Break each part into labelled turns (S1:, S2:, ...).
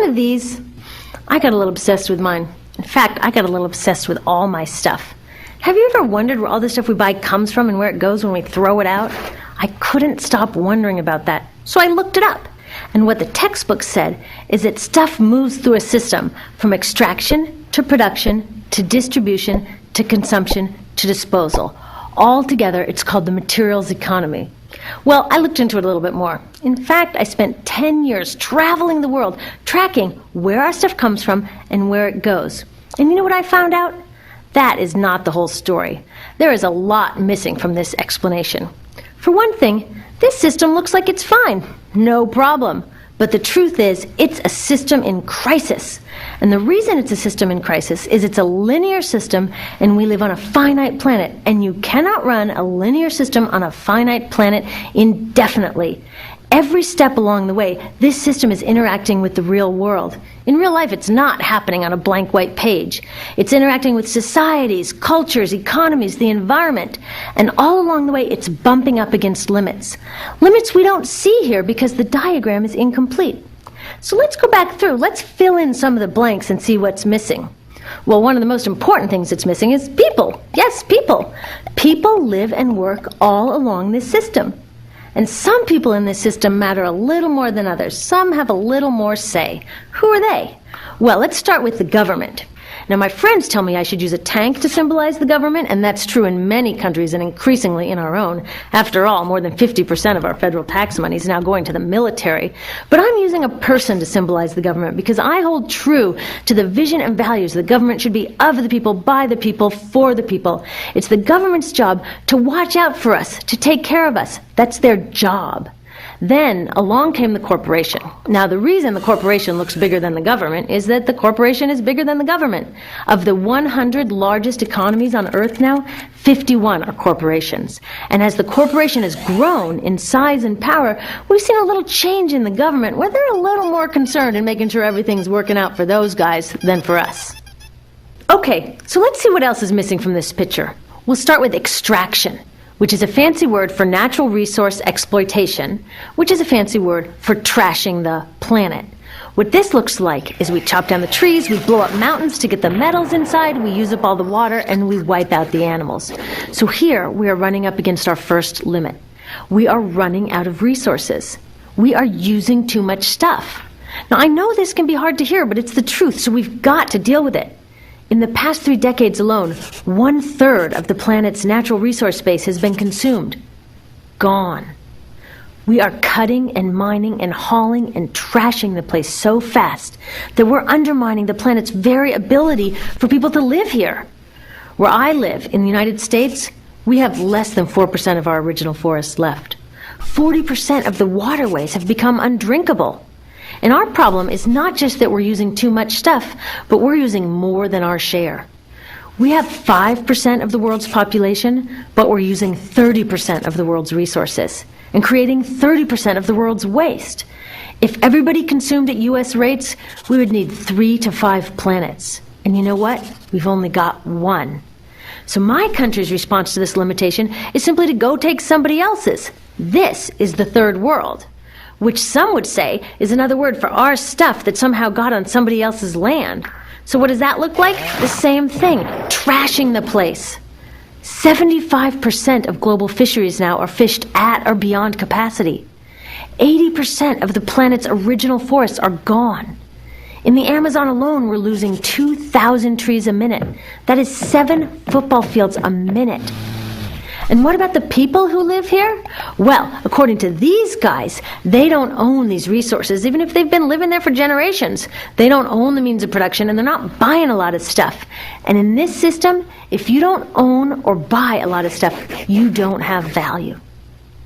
S1: Of these, I got a little obsessed with mine. In fact, I got a little obsessed with all my stuff. Have you ever wondered where all the stuff we buy comes from and where it goes when we throw it out? I couldn't stop wondering about that, so I looked it up. And what the textbook said is that stuff moves through a system from extraction to production to distribution to consumption to disposal. All together, it's called the materials economy. Well, I looked into it a little bit more. In fact, I spent 10 years traveling the world, tracking where our stuff comes from and where it goes. And you know what I found out? That is not the whole story. There is a lot missing from this explanation. For one thing, this system looks like it's fine. No problem. But the truth is, it's a system in crisis. And the reason it's a system in crisis is it's a linear system and we live on a finite planet. And you cannot run a linear system on a finite planet indefinitely. Every step along the way, this system is interacting with the real world. In real life, it's not happening on a blank white page. It's interacting with societies, cultures, economies, the environment. And all along the way, it's bumping up against limits. Limits we don't see here because the diagram is incomplete. So let's go back through. Let's fill in some of the blanks and see what's missing. Well, one of the most important things that's missing is people. Yes, people. People live and work all along this system. And some people in this system matter a little more than others. Some have a little more say. Who are they? Well, let's start with the government. Now, my friends tell me I should use a tank to symbolize the government, and that's true in many countries and increasingly in our own. After all, more than 50% of our federal tax money is now going to the military. But I'm using a person to symbolize the government because I hold true to the vision and values the government should be of the people, by the people, for the people. It's the government's job to watch out for us, to take care of us. That's their job. Then along came the corporation. Now, the reason the corporation looks bigger than the government is that the corporation is bigger than the government. Of the 100 largest economies on Earth now, 51 are corporations. And as the corporation has grown in size and power, we've seen a little change in the government where they're a little more concerned in making sure everything's working out for those guys than for us. Okay, so let's see what else is missing from this picture. We'll start with extraction, which is a fancy word for natural resource exploitation, which is a fancy word for trashing the planet. What this looks like is we chop down the trees, we blow up mountains to get the metals inside, we use up all the water, and we wipe out the animals. So here we are running up against our first limit. We are running out of resources. We are using too much stuff. Now, I know this can be hard to hear, but it's the truth, so we've got to deal with it. In the past 3 decades alone, 1/3 of the planet's natural resource base has been consumed. Gone. We are cutting and mining and hauling and trashing the place so fast that we're undermining the planet's very ability for people to live here. Where I live, in the United States, we have less than 4% of our original forests left. 40% of the waterways have become undrinkable. And our problem is not just that we're using too much stuff, but we're using more than our share. We have 5% of the world's population, but we're using 30% of the world's resources and creating 30% of the world's waste. If everybody consumed at U.S. rates, we would need 3 to 5 planets. And you know what? We've only got 1. So my country's response to this limitation is simply to go take somebody else's. This is the third world, which some would say is another word for our stuff that somehow got on somebody else's land. So what does that look like? The same thing, trashing the place. 75% of global fisheries now are fished at or beyond capacity. 80% of the planet's original forests are gone. In the Amazon alone, we're losing 2,000 trees a minute. That is 7 football fields a minute. And what about the people who live here? Well, according to these guys, they don't own these resources, even if they've been living there for generations. They don't own the means of production, and they're not buying a lot of stuff. And in this system, if you don't own or buy a lot of stuff, you don't have value.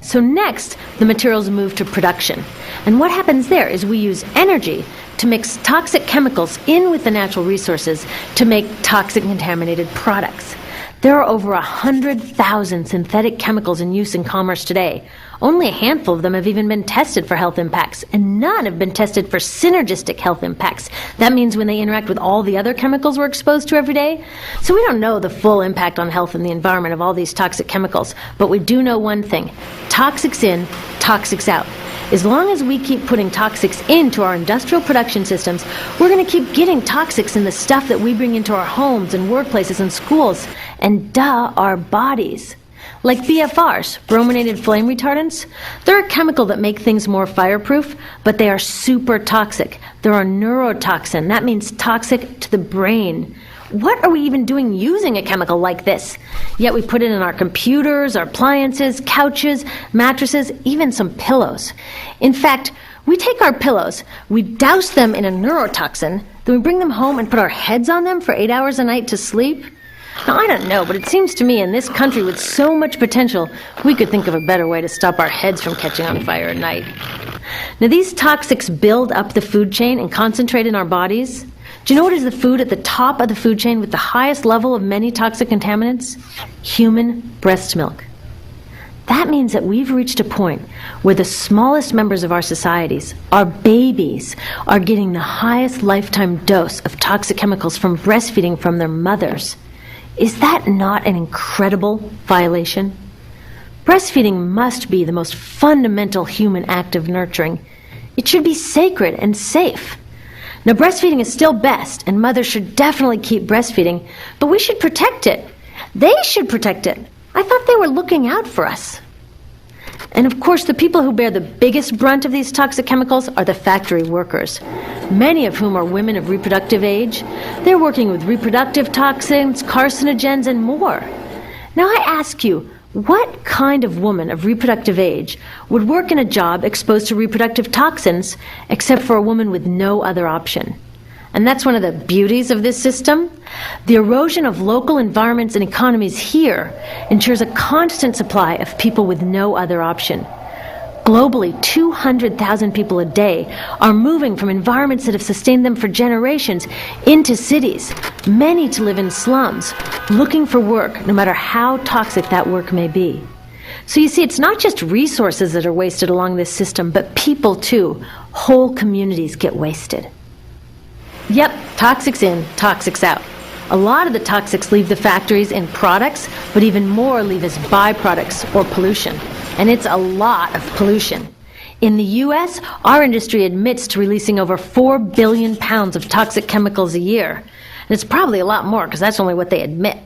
S1: So next, the materials move to production. And what happens there is we use energy to mix toxic chemicals in with the natural resources to make toxic contaminated products. There are over 100,000 synthetic chemicals in use in commerce today. Only a handful of them have even been tested for health impacts, and none have been tested for synergistic health impacts. That means when they interact with all the other chemicals we're exposed to every day. So we don't know the full impact on health and the environment of all these toxic chemicals, but we do know one thing: toxics in, toxics out. As long as we keep putting toxics into our industrial production systems, we're going to keep getting toxics in the stuff that we bring into our homes and workplaces and schools, and our bodies. Like BFRs, brominated flame retardants, they're a chemical that make things more fireproof, but they are super toxic. They're a neurotoxin. That means toxic to the brain. What are we even doing using a chemical like this? Yet we put it in our computers, our appliances, couches, mattresses, even some pillows. In fact, we take our pillows, we douse them in a neurotoxin, then we bring them home and put our heads on them for 8 hours a night to sleep. Now, I don't know, but it seems to me in this country with so much potential, we could think of a better way to stop our heads from catching on fire at night. Now, these toxics build up the food chain and concentrate in our bodies. Do you know what is the food at the top of the food chain with the highest level of many toxic contaminants? Human breast milk. That means that we've reached a point where the smallest members of our societies, our babies, are getting the highest lifetime dose of toxic chemicals from breastfeeding from their mothers. Is that not an incredible violation? Breastfeeding must be the most fundamental human act of nurturing. It should be sacred and safe. Now, breastfeeding is still best, and mothers should definitely keep breastfeeding, but we should protect it. They should protect it. I thought they were looking out for us. And of course, the people who bear the biggest brunt of these toxic chemicals are the factory workers, many of whom are women of reproductive age. They're working with reproductive toxins, carcinogens, and more. Now I ask you, what kind of woman of reproductive age would work in a job exposed to reproductive toxins except for a woman with no other option? And that's one of the beauties of this system. The erosion of local environments and economies here ensures a constant supply of people with no other option. Globally, 200,000 people a day are moving from environments that have sustained them for generations into cities, many to live in slums, looking for work, no matter how toxic that work may be. So you see, it's not just resources that are wasted along this system, but people too. Whole communities get wasted. Yep, toxics in, toxics out. A lot of the toxics leave the factories in products, but even more leave as byproducts or pollution. And it's a lot of pollution. In the U.S., our industry admits to releasing over 4 billion pounds of toxic chemicals a year. And it's probably a lot more because that's only what they admit.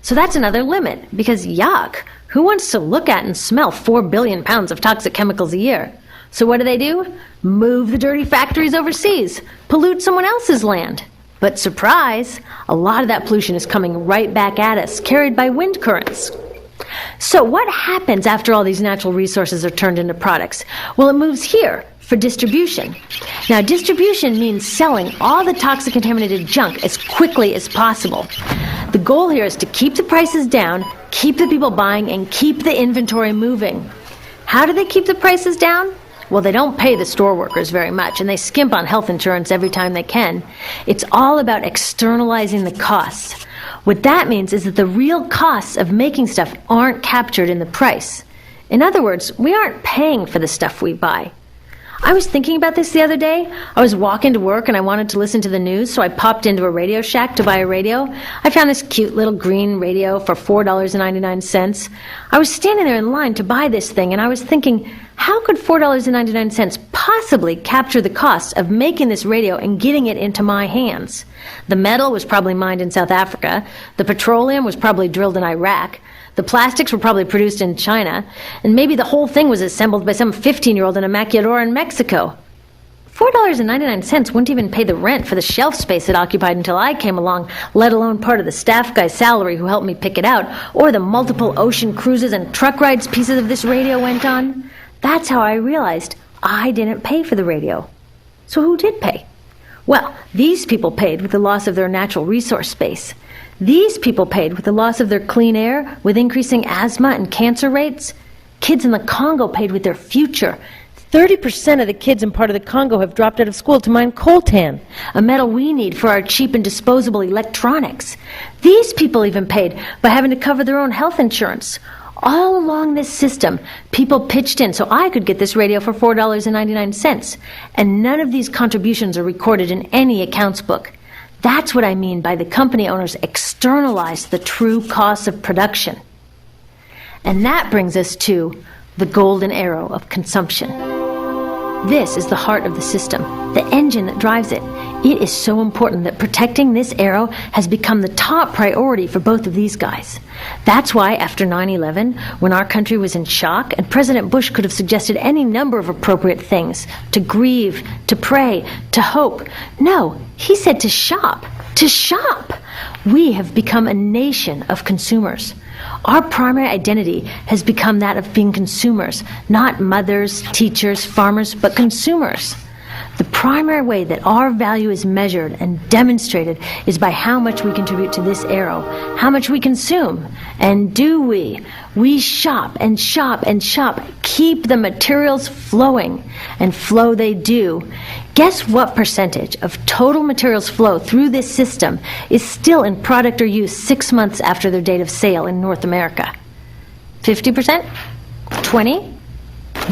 S1: So that's another limit, because yuck, who wants to look at and smell 4 billion pounds of toxic chemicals a year? So what do? Move the dirty factories overseas, pollute someone else's land. But surprise, a lot of that pollution is coming right back at us, carried by wind currents. So what happens after all these natural resources are turned into products? Well, it moves here for distribution. Now, distribution means selling all the toxic contaminated junk as quickly as possible. The goal here is to keep the prices down, keep the people buying, and keep the inventory moving. How do they keep the prices down? Well, they don't pay the store workers very much, and they skimp on health insurance every time they can. It's all about externalizing the costs. What that means is that the real costs of making stuff aren't captured in the price. In other words, we aren't paying for the stuff we buy. I was thinking about this the other day. I was walking to work and I wanted to listen to the news, so I popped into a Radio Shack to buy a radio. I found this cute little green radio for $4.99. I was standing there in line to buy this thing, and I was thinking, how could $4.99 possibly capture the cost of making this radio and getting it into my hands? The metal was probably mined in South Africa. The petroleum was probably drilled in Iraq. The plastics were probably produced in China, and maybe the whole thing was assembled by some 15-year-old in a maquiladora in Mexico. $4.99 wouldn't even pay the rent for the shelf space it occupied until I came along, let alone part of the staff guy's salary who helped me pick it out, or the multiple ocean cruises and truck rides pieces of this radio went on. That's how I realized I didn't pay for the radio. So who did pay? Well, these people paid with the loss of their natural resource space. These people paid with the loss of their clean air, with increasing asthma and cancer rates. Kids in the Congo paid with their future. 30% of the kids in part of the Congo have dropped out of school to mine coltan, a metal we need for our cheap and disposable electronics. These people even paid by having to cover their own health insurance. All along this system, people pitched in so I could get this radio for $4.99, and none of these contributions are recorded in any accounts book. That's what I mean by the company owners externalized the true costs of production. And that brings us to the golden arrow of consumption. This is the heart of the system, the engine that drives it. It is so important that protecting this arrow has become the top priority for both of these guys. That's why after 9/11, when our country was in shock, and President Bush could have suggested any number of appropriate things, to grieve, to pray, to hope. No, he said to shop. To shop! We have become a nation of consumers. Our primary identity has become that of being consumers, not mothers, teachers, farmers, but consumers. The primary way that our value is measured and demonstrated is by how much we contribute to this arrow, how much we consume. And do we? We shop and shop and shop, keep the materials flowing, and flow they do. Guess what percentage of total materials flow through this system is still in product or use 6 months after their date of sale in North America? 50%? 20?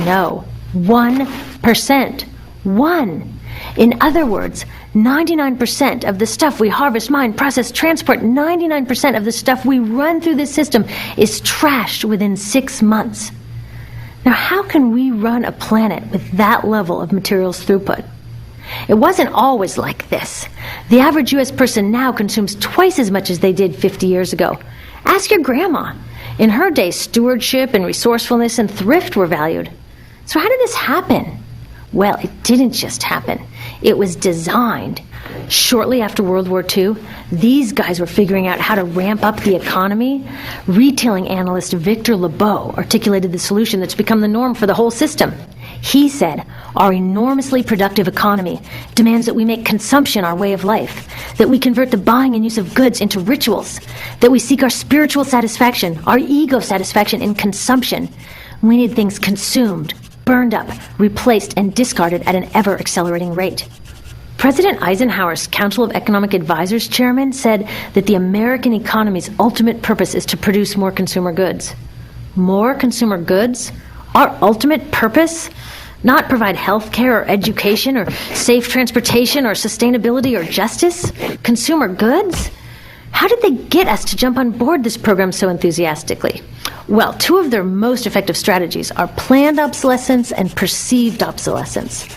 S1: No, 1%. 1. In other words, 99% of the stuff we harvest, mine, process, transport, 99% of the stuff we run through this system is trashed within 6 months. Now, how can we run a planet with that level of materials throughput? It wasn't always like this. The average U.S. person now consumes twice as much as they did 50 years ago. Ask your grandma. In her day, stewardship and resourcefulness and thrift were valued. So how did this happen? Well, it didn't just happen. It was designed. Shortly after World War II, these guys were figuring out how to ramp up the economy. Retailing analyst Victor Lebeau articulated the solution that's become the norm for the whole system. He said, our enormously productive economy demands that we make consumption our way of life, that we convert the buying and use of goods into rituals, that we seek our spiritual satisfaction, our ego satisfaction in consumption. We need things consumed, burned up, replaced, and discarded at an ever-accelerating rate. President Eisenhower's Council of Economic Advisors chairman said that the American economy's ultimate purpose is to produce more consumer goods. More consumer goods? Our ultimate purpose? Not provide health care or education or safe transportation or sustainability or justice? Consumer goods? How did they get us to jump on board this program so enthusiastically? Well, 2 of their most effective strategies are planned obsolescence and perceived obsolescence.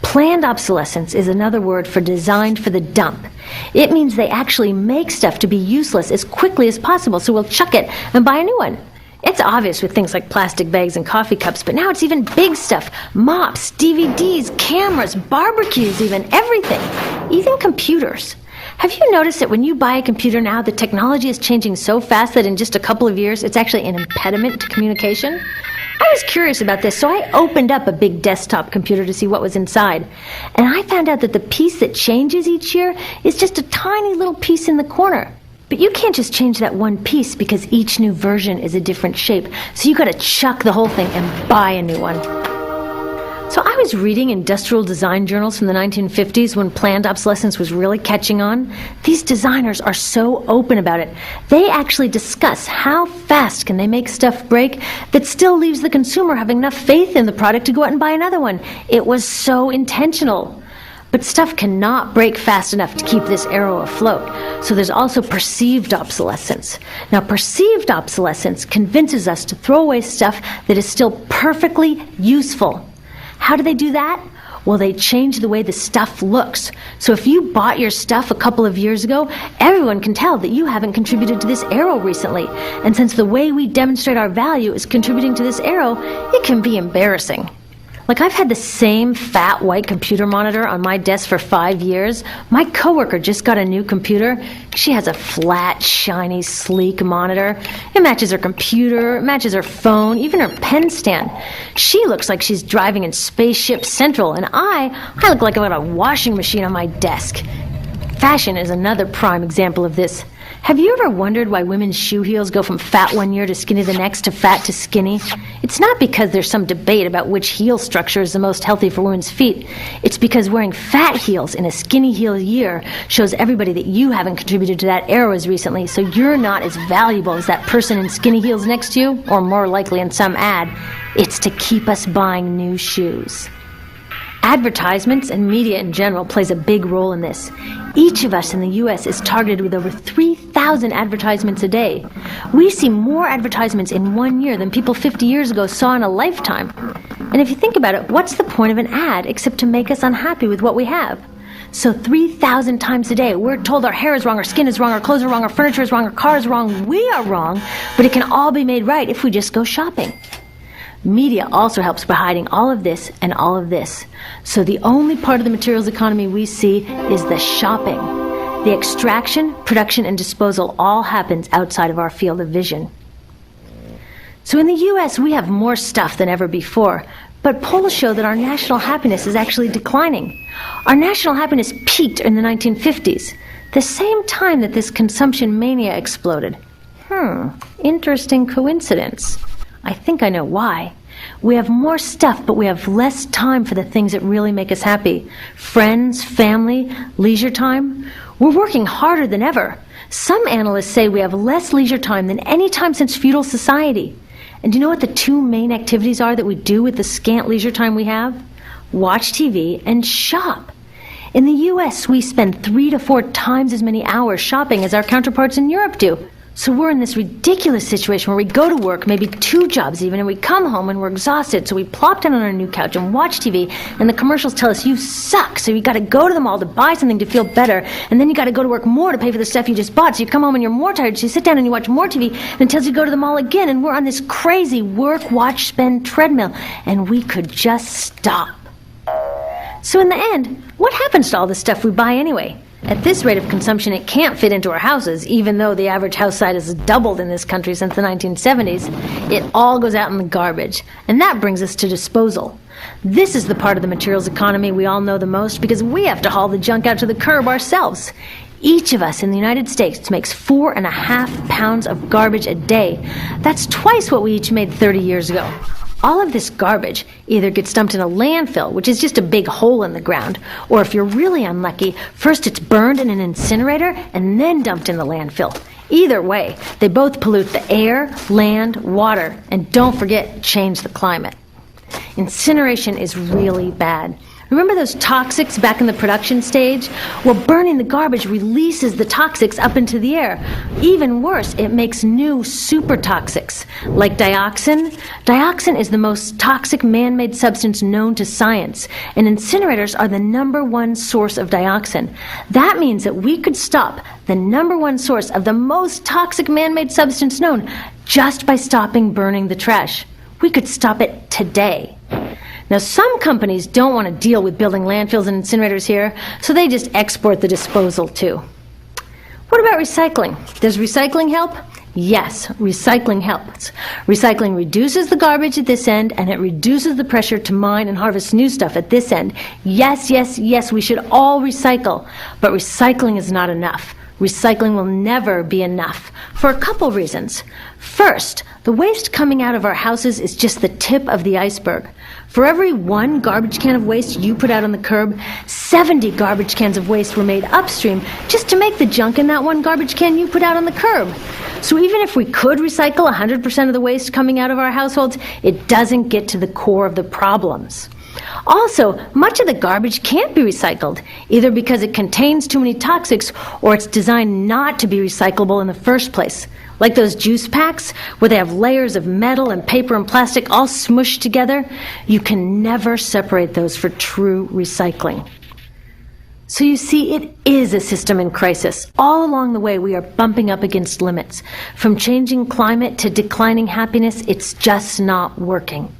S1: Planned obsolescence is another word for designed for the dump. It means they actually make stuff to be useless as quickly as possible, so we'll chuck it and buy a new one. It's obvious with things like plastic bags and coffee cups, but now it's even big stuff. Mops, DVDs, cameras, barbecues even, everything. Even computers. Have you noticed that when you buy a computer now, the technology is changing so fast that in just a couple of years, it's actually an impediment to communication? I was curious about this, so I opened up a big desktop computer to see what was inside. And I found out that the piece that changes each year is just a tiny little piece in the corner. But you can't just change that one piece because each new version is a different shape. So you got to chuck the whole thing and buy a new one. So I was reading industrial design journals from the 1950s when planned obsolescence was really catching on. These designers are so open about it. They actually discuss how fast can they make stuff break that still leaves the consumer having enough faith in the product to go out and buy another one. It was so intentional. But stuff cannot break fast enough to keep this arrow afloat. So there's also perceived obsolescence. Now, perceived obsolescence convinces us to throw away stuff that is still perfectly useful. How do they do that? Well, they change the way the stuff looks. So if you bought your stuff a couple of years ago, everyone can tell that you haven't contributed to this arrow recently. And since the way we demonstrate our value is contributing to this arrow, it can be embarrassing. Like, I've had the same fat white computer monitor on my desk for 5 years. My coworker just got a new computer. She has a flat, shiny, sleek monitor. It matches her computer, it matches her phone, even her pen stand. She looks like she's driving in Spaceship Central, and I look like I've got a washing machine on my desk. Fashion is another prime example of this. Have you ever wondered why women's shoe heels go from fat one year to skinny the next to fat to skinny? It's not because there's some debate about which heel structure is the most healthy for women's feet. It's because wearing fat heels in a skinny heel year shows everybody that you haven't contributed to that era as recently, so you're not as valuable as that person in skinny heels next to you, or more likely in some ad. It's to keep us buying new shoes. Advertisements and media in general plays a big role in this. Each of us in the U.S. is targeted with over 3,000 advertisements a day. We see more advertisements in 1 year than people 50 years ago saw in a lifetime. And if you think about it, what's the point of an ad except to make us unhappy with what we have? So 3,000 times a day, we're told our hair is wrong, our skin is wrong, our clothes are wrong, our furniture is wrong, our car is wrong. We are wrong, but it can all be made right if we just go shopping. Media also helps by hiding all of this and all of this. So the only part of the materials economy we see is the shopping. The extraction, production, and disposal all happens outside of our field of vision. So in the U.S., we have more stuff than ever before, but polls show that our national happiness is actually declining. Our national happiness peaked in the 1950s, the same time that this consumption mania exploded. Interesting coincidence. I think I know why. We have more stuff, but we have less time for the things that really make us happy. Friends, family, leisure time. We're working harder than ever. Some analysts say we have less leisure time than any time since feudal society. And do you know what the two main activities are that we do with the scant leisure time we have? Watch TV and shop. In the U.S., we spend 3 to 4 times as many hours shopping as our counterparts in Europe do. So we're in this ridiculous situation where we go to work, maybe 2 jobs even, and we come home and we're exhausted, so we plop down on our new couch and watch TV, and the commercials tell us you suck, so you got to go to the mall to buy something to feel better, and then you got to go to work more to pay for the stuff you just bought, so you come home and you're more tired, so you sit down and you watch more TV, and it tells you to go to the mall again, and we're on this crazy work, watch, spend treadmill, and we could just stop. So in the end, what happens to all the stuff we buy anyway? At this rate of consumption, it can't fit into our houses, even though the average house size has doubled in this country since the 1970s. It all goes out in the garbage. And that brings us to disposal. This is the part of the materials economy we all know the most because we have to haul the junk out to the curb ourselves. Each of us in the United States makes 4.5 pounds of garbage a day. That's twice what we each made 30 years ago. All of this garbage either gets dumped in a landfill, which is just a big hole in the ground, or if you're really unlucky, first it's burned in an incinerator and then dumped in the landfill. Either way, they both pollute the air, land, water, and don't forget, change the climate. Incineration is really bad. Remember those toxics back in the production stage? Well, burning the garbage releases the toxics up into the air. Even worse, it makes new super toxics, like dioxin. Dioxin is the most toxic man-made substance known to science, and incinerators are the #1 source of dioxin. That means that we could stop the #1 source of the most toxic man-made substance known just by stopping burning the trash. We could stop it today. Now, some companies don't want to deal with building landfills and incinerators here, so they just export the disposal too. What about recycling? Does recycling help? Yes, recycling helps. Recycling reduces the garbage at this end, and it reduces the pressure to mine and harvest new stuff at this end. Yes, yes, yes, we should all recycle, but recycling is not enough. Recycling will never be enough for a couple reasons. First, the waste coming out of our houses is just the tip of the iceberg. For every 1 garbage can of waste you put out on the curb, 70 garbage cans of waste were made upstream just to make the junk in that 1 garbage can you put out on the curb. So even if we could recycle 100% of the waste coming out of our households, it doesn't get to the core of the problems. Also, much of the garbage can't be recycled, either because it contains too many toxics or it's designed not to be recyclable in the first place. Like those juice packs, where they have layers of metal and paper and plastic all smushed together, you can never separate those for true recycling. So you see, it is a system in crisis. All along the way, we are bumping up against limits. From changing climate to declining happiness, it's just not working.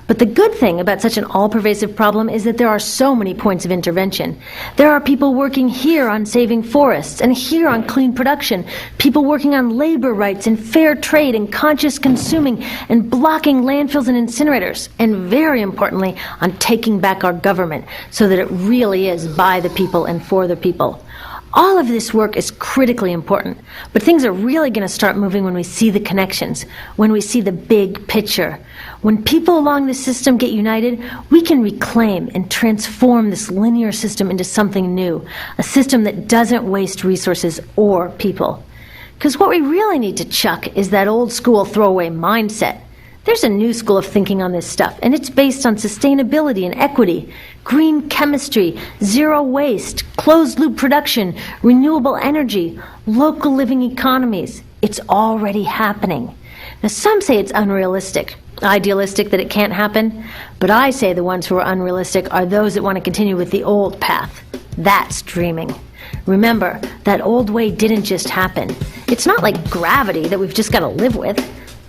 S1: But the good thing about such an all-pervasive problem is that there are so many points of intervention. There are people working here on saving forests and here on clean production, people working on labor rights and fair trade and conscious consuming and blocking landfills and incinerators, and very importantly, on taking back our government so that it really is by the people and for the people. All of this work is critically important, but things are really going to start moving when we see the connections, when we see the big picture. When people along the system get united, we can reclaim and transform this linear system into something new, a system that doesn't waste resources or people. Because what we really need to chuck is that old school throwaway mindset. There's a new school of thinking on this stuff, and it's based on sustainability and equity, green chemistry, zero waste, closed-loop production, renewable energy, local living economies. It's already happening. Now, some say it's unrealistic, idealistic that it can't happen, but I say the ones who are unrealistic are those that want to continue with the old path. That's dreaming. Remember, that old way didn't just happen. It's not like gravity that we've just got to live with.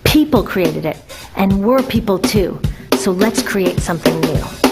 S1: People created it, and we're people too. So let's create something new.